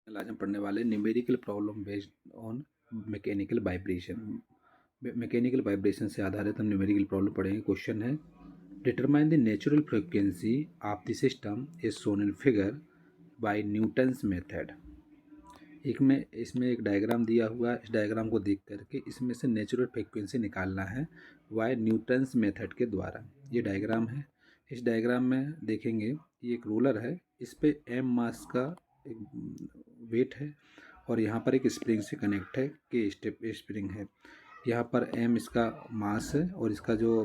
आज हम पढ़ने वाले numerical problem based on mechanical vibration. Mechanical vibration से आधारित हम न्यूमेरिकल प्रॉब्लम पढ़ेंगे। क्वेश्चन है, determine the natural frequency of the system is shown in figure by Newton's method. इसमें एक डायग्राम दिया हुआ है। इस डायग्राम को देख करके इसमें से नेचुरल फ्रीक्वेंसी निकालना है बाय न्यूटन्स मेथड के द्वारा। ये डायग्राम है। इस डायग्राम में देखेंगे ये एक रोलर है, इस पे एम मास का एक वेट है और यहाँ पर एक स्प्रिंग से कनेक्ट है के स्प्रिंग है। यहाँ पर एम इसका मास है और इसका जो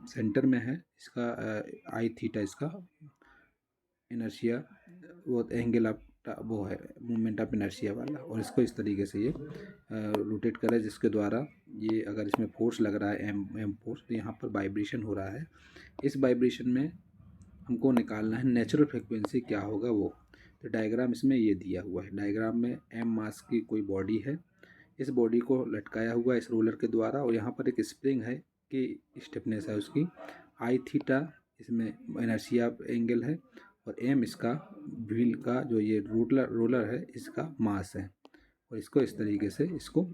सेंटर में है इसका आई थीटा इसका इनर्शिया, वो एंगल ऑफ वो है मूवमेंट ऑफ इनर्शिया वाला। और इसको इस तरीके से ये रोटेट कर रहा है, जिसके द्वारा ये अगर इसमें फोर्स लग रहा है एम फोर्स, तो यहाँ पर वाइब्रेशन हो रहा है। इस वाइब्रेशन में हमको निकालना है नेचुरल फ्रिक्वेंसी क्या होगा वो। तो डायग्राम इसमें ये दिया हुआ है। डायग्राम में एम मास की कोई बॉडी है, इस बॉडी को लटकाया हुआ है इस रोलर के द्वारा और यहाँ पर एक स्प्रिंग है कि स्टिफनेस है उसकी आई थीटा, इसमें इनर्शिया एंगल है और एम इसका व्हील का जो ये रोलर है इसका मास है। और इसको इस तरीके से इसको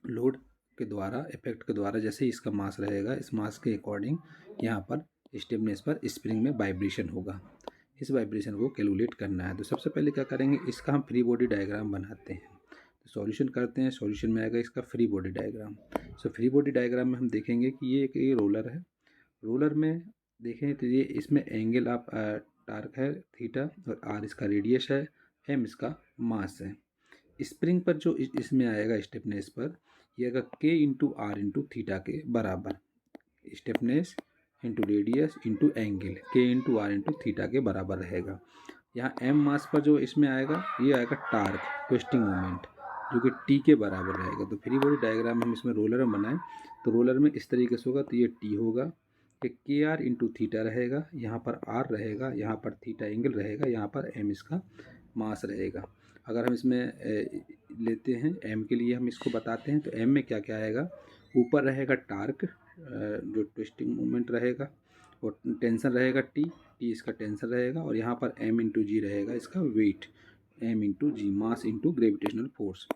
लोड के द्वारा इफेक्ट के द्वारा जैसे ही इसका मास रहेगा, इस मास के अकॉर्डिंग यहाँ पर स्टिफनेस पर स्प्रिंग में वाइब्रेशन होगा। इस वाइब्रेशन को कैलकुलेट करना है। तो सबसे पहले क्या करेंगे, इसका हम फ्री बॉडी डायग्राम बनाते हैं। तो सॉल्यूशन करते हैं। सॉल्यूशन में आएगा इसका free body diagram. So free body diagram में हम देखेंगे कि ये रोलर है। रोलर में देखें तो ये इसमें एंगल ऑफ टार्क है थीटा और आर इसका रेडियस है, एम इसका मास है। स्प्रिंग पर जो इसमें आएगा स्टिफनेस पर ये आएगा के इंटू आर इंटू थीटा के बराबर। Stiffness into radius into angle के इंटू आर इंटू थीटा के बराबर रहेगा। यहाँ एम मास पर जो इसमें आएगा ये आएगा टार्क ट्विस्टिंग मोमेंट, जो कि टी के बराबर रहेगा। तो फ्री बॉडी डायग्राम हम इसमें रोलर में बनाएं तो रोलर में इस तरीके से होगा। तो ये टी होगा, कि के आर इंटू थीटा रहेगा, यहाँ पर आर रहेगा, यहाँ पर थीटा एंगल रहेगा, यहाँ पर एम इसका मास रहेगा। अगर हम इसमें लेते हैं एम के लिए हम इसको बताते हैं तो एम में क्या क्या आएगा, ऊपर रहेगा टार्क जो ट्विस्टिंग मोमेंट रहेगा और टेंशन रहेगा टी इसका टेंशन रहेगा और यहाँ पर एम इंटू जी रहेगा इसका वेट, एम इंटू जी मास इंटू ग्रेविटेशनल फोर्स।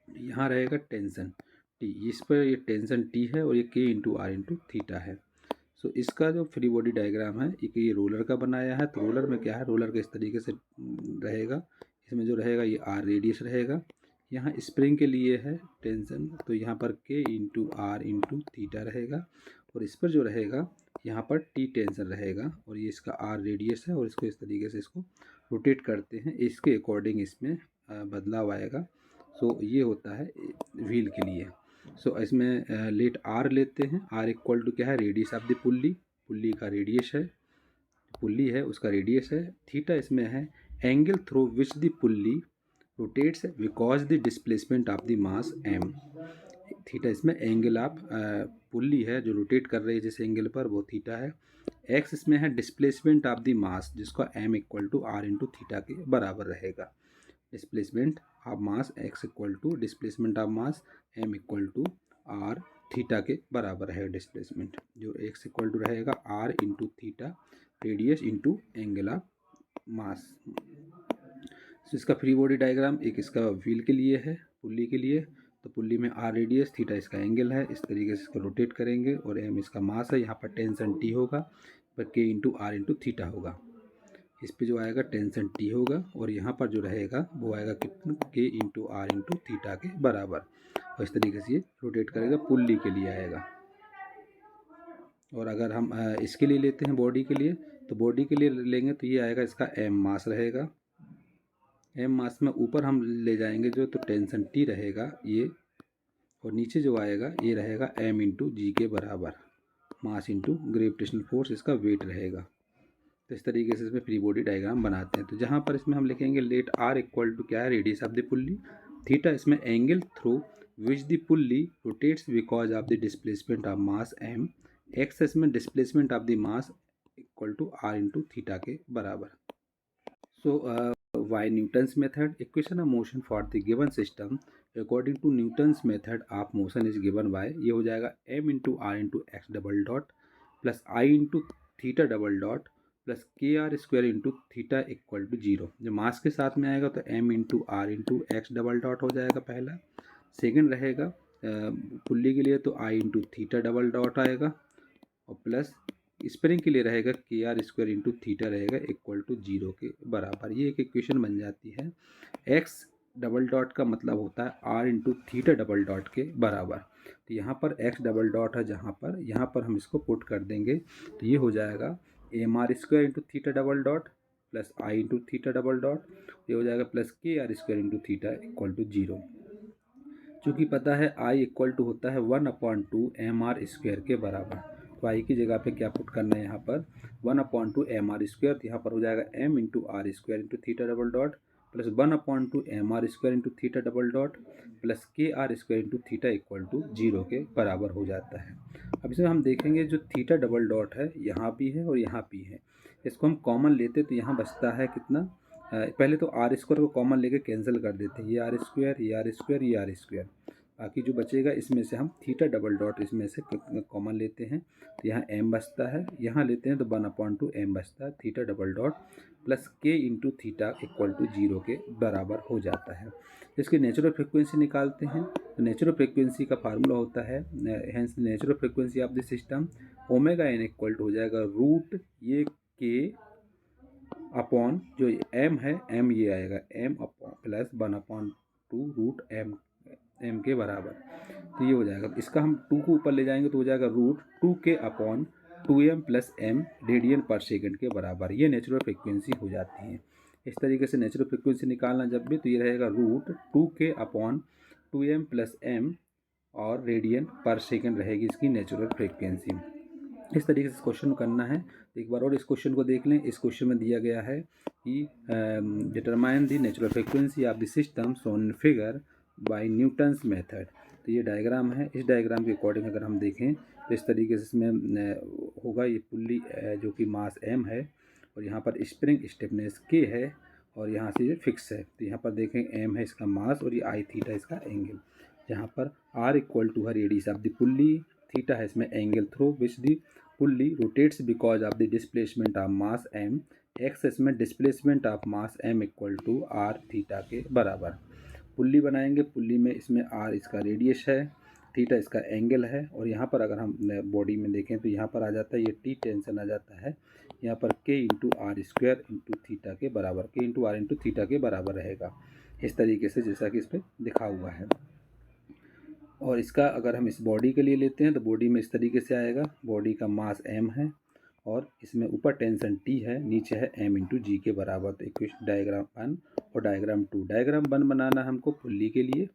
यहाँ रहेगा टेंशन टी, इस पर ये टेंशन टी है और ये के इंटू आर इंटू थीटा है। सो इसका जो फ्री बॉडी डायग्राम है ये रोलर का बनाया है। तो रोलर में क्या है, रोलर का इस तरीके से रहेगा। इसमें जो रहेगा ये आर रेडियस रहेगा। यहाँ स्प्रिंग के लिए है टेंशन, तो यहाँ पर के इंटू आर इंटू थीटा रहेगा और इस पर जो रहेगा यहाँ पर टी टेंशन रहेगा और ये इसका आर रेडियस है। और इसको इस तरीके से इसको रोटेट करते हैं, इसके अकॉर्डिंग इसमें बदलाव आएगा। सो ये होता है व्हील के लिए। सो इसमें लेट आर लेते हैं। आर इक्वल टू क्या है, radius of the pulley, pulley का रेडियस है, पुल्ली है उसका रेडियस है। थीटा इसमें है angle through which the pulley rotates because the displacement of the mass M. Theta इसमें एंगल ऑफ पुल्ली है जो रोटेट कर रही है जिस एंगल पर, वो थीटा है। एक्स इसमें है डिस्प्लेसमेंट ऑफ द मास, जिसका M equal to are into theta के बराबर रहेगा। Displacement of mass X equal to displacement of mass M equal to R theta के बराबर है। डिस्प्लेसमेंट जो एक्स इक्वल टू रहेगा R into theta radius into angle of mass. तो इसका फ्री बॉडी डायग्राम एक इसका व्हील के लिए है, पुल्ली के लिए। तो पुल्ली में आर रेडियस, थीटा इसका एंगल है, इस तरीके से इसको रोटेट करेंगे और एम इसका मास है। यहाँ पर टेंशन टी होगा, पर के इंटू आर इंटू थीटा होगा। इस पे जो आएगा टेंशन टी होगा और यहाँ पर जो रहेगा वो आएगा कितना, के इंटू आर इंटू थीटा के बराबर। और इस तरीके से ये रोटेट करेगा, पुल्ली के लिए आएगा। और अगर हम इसके लिए लेते हैं बॉडी के लिए, तो बॉडी के लिए लेंगे तो ये आएगा इसका एम मास रहेगा। एम मास में ऊपर हम ले जाएंगे जो, तो टेंशन टी रहेगा ये, और नीचे जो आएगा ये रहेगा एम इंटू जी के बराबर, मास इंटू ग्रेविटेशनल फोर्स इसका वेट रहेगा। तो इस तरीके से इसमें फ्री बॉडी डायग्राम बनाते हैं। तो जहाँ पर इसमें हम लिखेंगे लेट आर इक्वल टू क्या है, radius of the pulley, theta इसमें angle through which the pulley rotates because of the displacement of mass m, x इसमें displacement of the mass equal to are into theta के बराबर। सो why Newton's method, equation of motion for the given system according to Newton's method of motion is given by, ये हो जाएगा m into are into x double dot plus I into theta double dot plus k r square into theta equal to 0। जो mass के साथ में आएगा तो m into are into x double dot हो जाएगा पहला। सेकंड रहेगा पुल्ली के लिए तो I into theta double dot आएगा, और प्लस स्प्रिंग के लिए रहेगा k r square into theta रहेगा इक्वल टू 0 के बराबर। ये एक इक्वेशन बन जाती है। एक्स डबल डॉट का मतलब होता है are into theta double dot के बराबर। तो यहाँ पर एक्स डबल डॉट है, जहाँ पर यहाँ पर हम इसको पुट कर देंगे तो ये हो जाएगा m r square into theta double dot plus I into theta double dot, ये हो जाएगा plus k r square into theta equal to 0। चूँकि पता है आई इक्वल टू होता है 1/2 एम आर स्क्वायर के बराबर, तो आई की जगह पे क्या पुट करना है यहाँ पर 1/2 एम आर स्क्वायर, तो यहाँ पर हो जाएगा m into are square into theta double dot plus 1/2 m r square into theta double dot plus k r square into theta equal to 0 के बराबर हो जाता है। अब इसमें हम देखेंगे जो थीटा डबल डॉट है यहाँ भी है और यहाँ भी है, इसको हम कॉमन लेते तो यहाँ बचता है कितना, पहले तो आर स्क्वायर को कॉमन लेके कैंसिल कर देते हैं, ये आर स्क्वायर ये आर स्क्वायर ये आर स्क्वायर, बाकी जो बचेगा इसमें से हम थीटा डबल डॉट इसमें से कॉमन लेते हैं तो यहाँ एम बचता है, यहाँ लेते हैं तो 1/2 एम बचता है, थीटा डबल डॉट प्लस के इंटू थीटा इक्वल टू 0 के बराबर हो जाता है। इसकी नेचुरल फ्रिक्वेंसी निकालते हैं तो नेचुरल फ्रिक्वेंसी का फार्मूला होता है hence natural frequency of the system omega N equal to हो जाएगा रूट ये के अपॉन जो एम है एम ये आएगा M upon plus 1/2 root M के बराबर, तो ये हो जाएगा। इसका हम 2 को ऊपर ले जाएंगे तो हो जाएगा रूट 2 के upon 2m plus m radian पर सेकंड के बराबर। ये नेचुरल फ्रिक्वेंसी हो जाती है। इस तरीके से नेचुरल फ्रिक्वेंसी निकालना जब भी तो ये रहेगा रूट 2 के अपॉन 2m प्लस m और रेडियन पर सेकंड रहेगी इसकी नेचुरल फ्रिक्वेंसी। इस तरीके से क्वेश्चन करना है। एक बार और इस क्वेश्चन को देख लें। इस क्वेश्चन में दिया गया है कि determine the natural frequency of the system shown in figure by Newton's method. तो ये डायग्राम है, इस डायग्राम के अकॉर्डिंग अगर हम देखें तो इस तरीके से इसमें होगा ये पुल्ली जो कि मास m है और यहाँ पर स्प्रिंग स्टिफनेस k है और यहाँ से ये फिक्स है। तो यहाँ पर देखें m है इसका मास और ये आई थीटा इसका एंगल, जहाँ पर r इक्वल टू है radius of the pulley, theta है इसमें angle through which the pulley rotates because of the displacement of mass m, x इसमें displacement of mass m equal to r theta के बराबर। Pulley बनाएंगे, pulley में इसमें r इसका रेडियस है, थीटा इसका एंगल है और यहाँ पर अगर हम बॉडी में देखें तो यहाँ पर आ जाता है ये t टेंशन आ जाता है, यहाँ पर k into are square into theta के बराबर, k into are into theta के बराबर रहेगा इस तरीके से जैसा कि इस पर दिखा हुआ है। और इसका अगर हम इस बॉडी के लिए लेते हैं तो बॉडी में इस तरीके से आएगा, बॉडी का मास m है और इसमें ऊपर टेंशन t है, नीचे है m इंटू जी के बराबर। तो इक्वेशन डायग्राम 1 और डायग्राम 2, डायग्राम 1 बनाना है हमको पुल्ली के लिए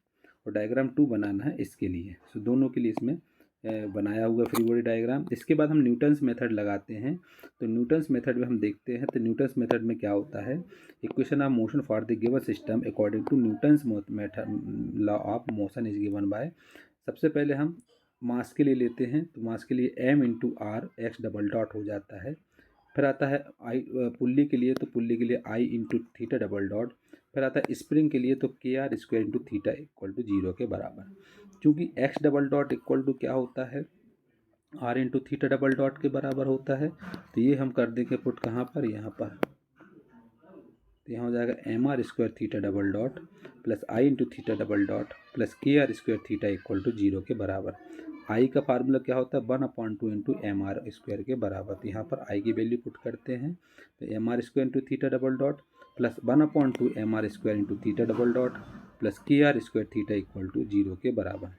और डायग्राम 2 बनाना है इसके लिए। सो दोनों के लिए इसमें बनाया हुआ फ्री बॉडी डायग्राम। इसके बाद हम न्यूटन्स मेथड लगाते हैं। तो न्यूटन्स मेथड में हम देखते हैं तो न्यूटन्स मेथड में क्या होता है, equation of motion for the given system according to Newton's method law of motion is given by. सबसे पहले हम मास के लिए लेते हैं तो मास के लिए m into R X double dot हो जाता है। फिर आता है आई पुल्ली के लिए, तो पुल्ली के लिए I into theta double dot. फिर आता है स्प्रिंग के लिए तो k r square into theta equal to 0 के बराबर। चूँकि x double dot equal to क्या होता है are into theta double dot के बराबर होता है, तो ये हम कर देंगे पुट कहाँ पर, यहाँ पर। तो यहाँ हो जाएगा m r square theta double dot plus I into theta double dot plus k r square theta equal to 0 के बराबर। आई का फार्मूला क्या होता है 1/2 इंटू एम आर स्क्वायर के बराबर। तो यहाँ पर आई की वैल्यू पुट करते हैं तो m r square into theta double dot plus 1/2 m r square into theta double dot plus k r square theta equal to 0 के बराबर।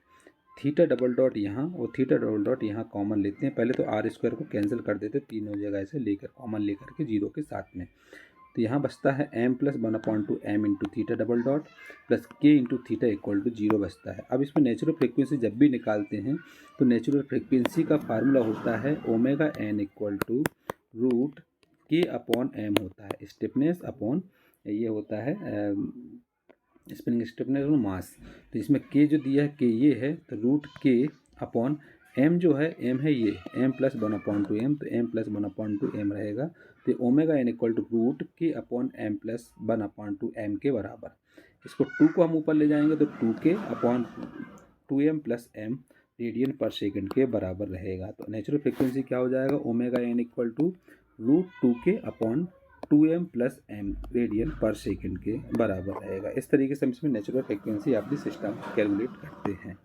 थीटा डबल डॉट यहाँ और थीटा डबल डॉट यहाँ कॉमन लेते हैं, पहले तो आर स्क्वायर को कैंसिल कर देते तीनों जगह से लेकर कॉमन लेकर के 0 के साथ में। तो यहाँ बचता है m plus 1/2 m into theta double dot plus k into theta equal to 0 बचता है। अब इसमें नेचुरल फ्रिक्वेंसी जब भी निकालते हैं तो नेचुरल फ्रिक्वेंसी का फार्मूला होता है omega n equal to root k upon m होता है, स्टिफनेस अपॉन ये होता है स्प्रिंग स्टिफनेस और मास। तो इसमें k जो दिया है k ये है, तो रूट k अपॉन m जो है m है ये m प्लस 1/2 m, तो m प्लस 1/2 m रहेगा। तो omega n equal to root k upon m plus 1/2 m के बराबर। इसको 2 को हम ऊपर ले जाएंगे तो 2k upon 2m plus m radian पर सेकंड के बराबर रहेगा। तो नेचुरल फ्रिक्वेंसी क्या हो जाएगा ओमेगा n इक्वल टू √2 के upon 2m plus m radian पर सेकेंड के बराबर रहेगा। इस तरीके से हम इसमें natural frequency of the system calculate करते हैं।